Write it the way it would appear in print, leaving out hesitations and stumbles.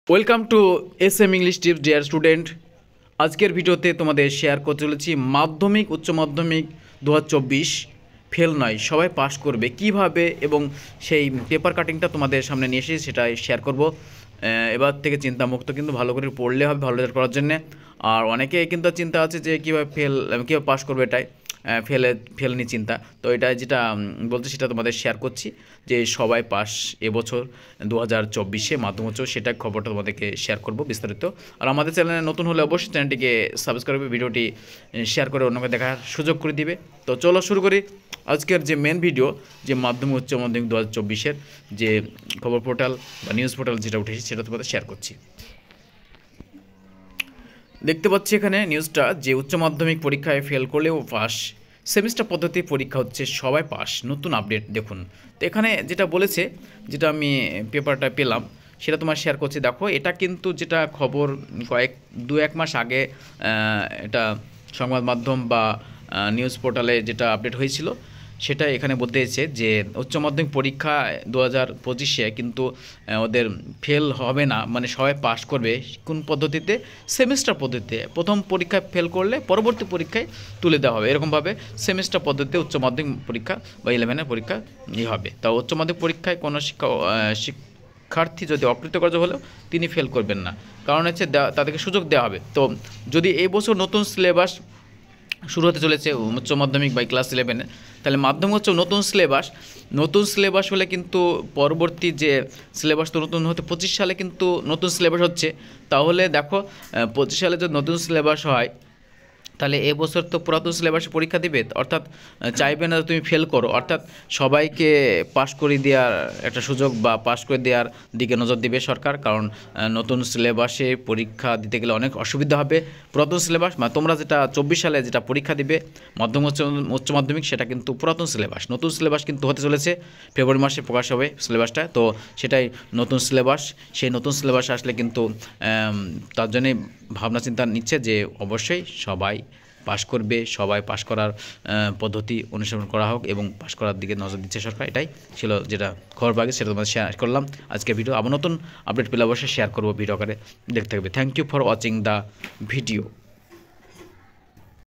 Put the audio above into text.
Welcome to SM English tips dear student. আজকের ভিডিওতে তোমাদের শেয়ার করতে চলেছি মাধ্যমিক উচ্চ মাধ্যমিক 2024 ফেল নয় সবাই পাস করবে কিভাবে, এবং সেই পেপার কাটিংটা তোমাদের সামনে নিয়ে এসেছি, সেটাই শেয়ার করব। এবার থেকে চিন্তামুক্ত কিন্তু ভালো করে পড়লে হবে ভালো রেজাল্ট করার জন্যে। আর অনেকে কিন্তু চিন্তা আছে যে কীভাবে কীভাবে পাস করবে, এটাই ফেল নিয়ে চিন্তা। তো এটা যেটা বলতে সেটা তোমাদের শেয়ার করছি যে সবাই পাস এবছর 2024 মাধ্যমিক উচ্চ, সেটা খবরটা তোমাদেরকে শেয়ার করব বিস্তারিত। আর আমাদের চ্যানেলে নতুন হলে অবশ্যই চ্যানেলটিকে সাবস্ক্রাইব করে ভিডিওটি শেয়ার করে অন্যকে দেখার সুযোগ করে দিবে। তো চলো শুরু করি আজকের যে মেন ভিডিও, যে মাধ্যমিক উচ্চ মাধ্যমিক 2024 যে খবর পোর্টাল বা নিউজ পোর্টাল যেটা উঠেছে সেটা তোমাদের শেয়ার করছি। দেখতে পাচ্ছি এখানে নিউজটা যে উচ্চ মাধ্যমিক পরীক্ষায় ফেল করলেও পাস, সেমিস্টার পদ্ধতি পরীক্ষা হচ্ছে সবাই পাস, নতুন আপডেট দেখুন। তো এখানে যেটা বলেছে, যেটা আমি পেপারটা পেলাম সেটা তোমার শেয়ার করছি। দেখো এটা কিন্তু যেটা খবর দু এক মাস আগে এটা সংবাদ মাধ্যম বা নিউজ পোর্টালে যেটা আপডেট হয়েছিল সেটা এখানে বলতে হয়েছে যে উচ্চ মাধ্যমিক পরীক্ষা 2025 কিন্তু ওদের ফেল হবে না, মানে সবাই পাস করবে। কোন পদ্ধতিতে? সেমিস্টার পদ্ধতিতে। প্রথম পরীক্ষায় ফেল করলে পরবর্তী পরীক্ষায় তুলে দেওয়া হবে, এরকমভাবে সেমিস্টার পদ্ধতিতে উচ্চ মাধ্যমিক পরীক্ষা বা 11-এর পরীক্ষা হবে। তা উচ্চ মাধ্যমিক পরীক্ষায় কোনো শিক্ষার্থী যদি অকৃতকার্য হলেও তিনি ফেল করবেন না, কারণ হচ্ছে তাদেরকে সুযোগ দেওয়া হবে। তো যদি এই বছর নতুন সিলেবাস শুরু হতে চলেছে উচ্চ মাধ্যমিক বাই ক্লাস 11, তাহলে মাধ্যমিক হচ্ছে নতুন সিলেবাস হলে কিন্তু পরবর্তী যে সিলেবাস তো নতুন হতে 25 সালে কিন্তু নতুন সিলেবাস হচ্ছে। তাহলে দেখো 25 সালে যদি নতুন সিলেবাস হয় তাহলে এবছর তো পুরাতন সিলেবাসে পরীক্ষা দিবে, অর্থাৎ চাইবে না তুমি ফেল করো, অর্থাৎ সবাইকে পাস করে দেওয়ার একটা সুযোগ বা পাস করে দেওয়ার দিকে নজর দিবে সরকার। কারণ নতুন সিলেবাসে পরীক্ষা দিতে গেলে অনেক অসুবিধা হবে। পুরাতন সিলেবাস মানে তোমরা যেটা 24 সালে যেটা পরীক্ষা দিবে মাধ্যমিক উচ্চ মাধ্যমিক, সেটা কিন্তু পুরাতন সিলেবাস। নতুন সিলেবাস কিন্তু হতে চলেছে, ফেব্রুয়ারি মাসে প্রকাশ হবে সিলেবাসটা। তো সেটাই নতুন সিলেবাস। সেই নতুন সিলেবাস আসলে কিন্তু তার জন্যে ভাবনা চিন্তা নিচ্ছে যে অবশ্যই সবাই পাস করবে, সবাই পাস করার পদ্ধতি অনুসরণ করা হোক এবং পাস করার দিকে নজর দিচ্ছে সরকার। এটাই ছিল যেটা খবর পাগে, সেটা তোমাদের শেয়ার করলাম আজকে ভিডিও। আবার নতুন আপডেট পেলে অবশ্যই শেয়ার করবো ভিডিও আকারে, দেখতে থাকবে। Thank you for watching the video.